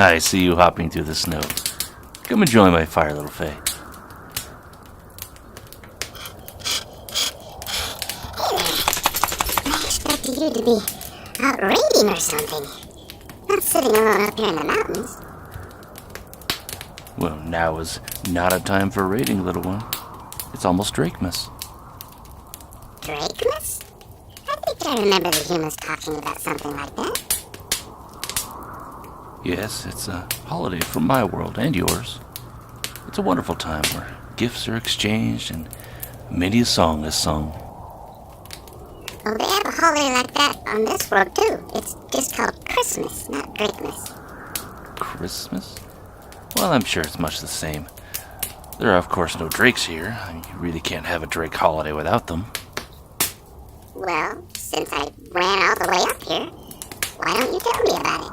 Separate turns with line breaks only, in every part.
I see you hopping through the snow. Come and join my fire, little Fay.
I expected you to be out raiding or something. Not sitting alone up here in the mountains.
Well, now is not a time for raiding, little one. It's almost Drakmas.
Drakmas? I think I remember the humans talking about something like that.
Yes, it's a holiday for my world and yours. It's a wonderful time where gifts are exchanged and many a song is sung.
Oh, they have a holiday like that on this world, too. It's just called Christmas, not Drakmas.
Christmas? Well, I'm sure it's much the same. There are, of course, no drakes here. I mean, you really can't have a drake holiday without them.
Well, since I ran all the way up here, why don't you tell me about it?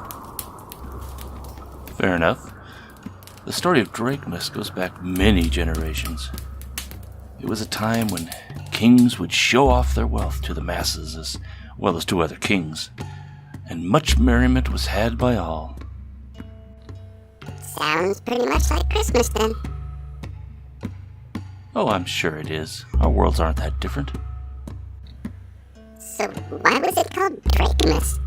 Fair enough. The story of Drakmas goes back many generations. It was a time when kings would show off their wealth to the masses as well as to other kings, and much merriment was had by all.
Sounds pretty much like Christmas, then.
Oh, I'm sure it is. Our worlds aren't that different.
So why was it called Drakmas?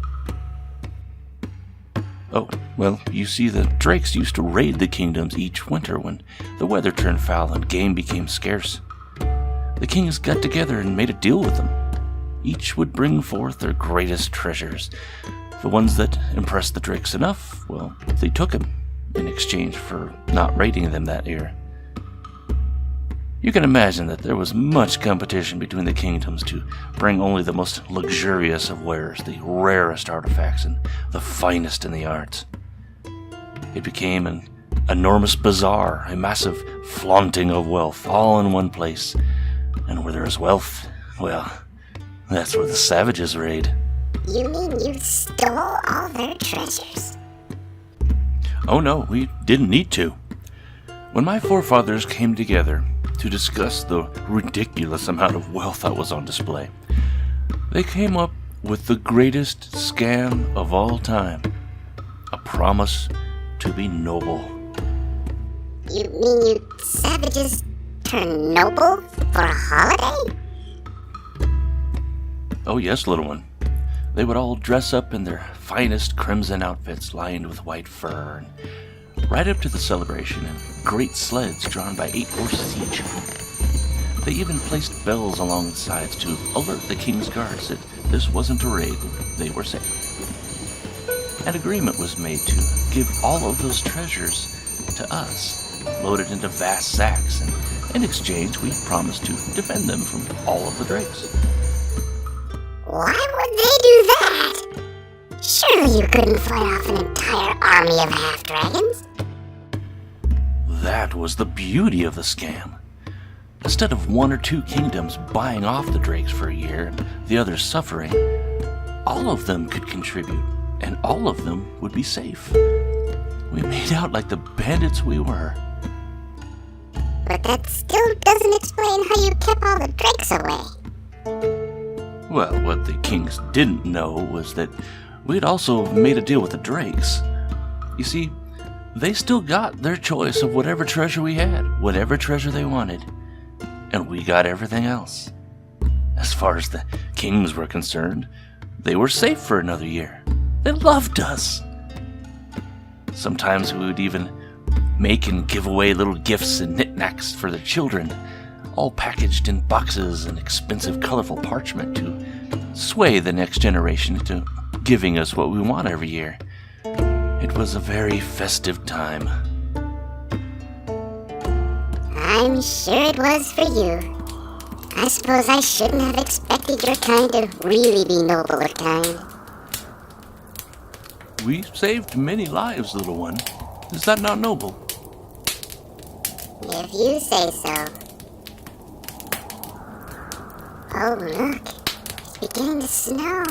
Oh, well, you see, the drakes used to raid the kingdoms each winter when the weather turned foul and game became scarce. The kings got together and made a deal with them. Each would bring forth their greatest treasures. The ones that impressed the drakes enough, well, they took them in exchange for not raiding them that year. You can imagine that there was much competition between the kingdoms to bring only the most luxurious of wares, the rarest artifacts, and the finest in the arts. It became an enormous bazaar, a massive flaunting of wealth, all in one place. And where there is wealth, well, that's where the savages raid.
You mean you stole all their treasures?
Oh no, we didn't need to. When my forefathers came together to discuss the ridiculous amount of wealth that was on display, they came up with the greatest scam of all time. A promise to be noble.
You mean you savages turn noble for a holiday?
Oh yes, little one. They would all dress up in their finest crimson outfits lined with white fur and ride up to the celebration in great sleds drawn by 8 horses each. They even placed bells along the sides to alert the king's guards that this wasn't a raid, they were safe. An agreement was made to give all of those treasures to us, loaded into vast sacks, and in exchange we promised to defend them from all of the drakes.
Why would they do that? Surely you couldn't fight off an entire army of half-dragons.
That was the beauty of the scam. Instead of 1 or 2 kingdoms buying off the drakes for a year and the others suffering, all of them could contribute, and all of them would be safe. We made out like the bandits we were.
But that still doesn't explain how you kept all the drakes away.
Well, what the kings didn't know was that we'd also made a deal with the drakes. You see, they still got their choice of whatever treasure we had, whatever treasure they wanted, and we got everything else. As far as the kings were concerned, they were safe for another year. They loved us. Sometimes we would even make and give away little gifts and knickknacks for their children, all packaged in boxes and expensive colorful parchment to sway the next generation into giving us what we want every year. It was a very festive time.
I'm sure it was for you. I suppose I shouldn't have expected your kind to really be noble or kind.
We saved many lives, little one. Is that not noble?
If you say so. Oh, look. It's beginning to snow.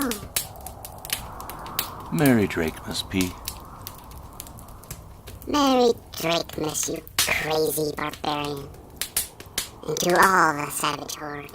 Merry Drakmas, P.
Merry Drakmas, you crazy barbarian. And to all the savage horde.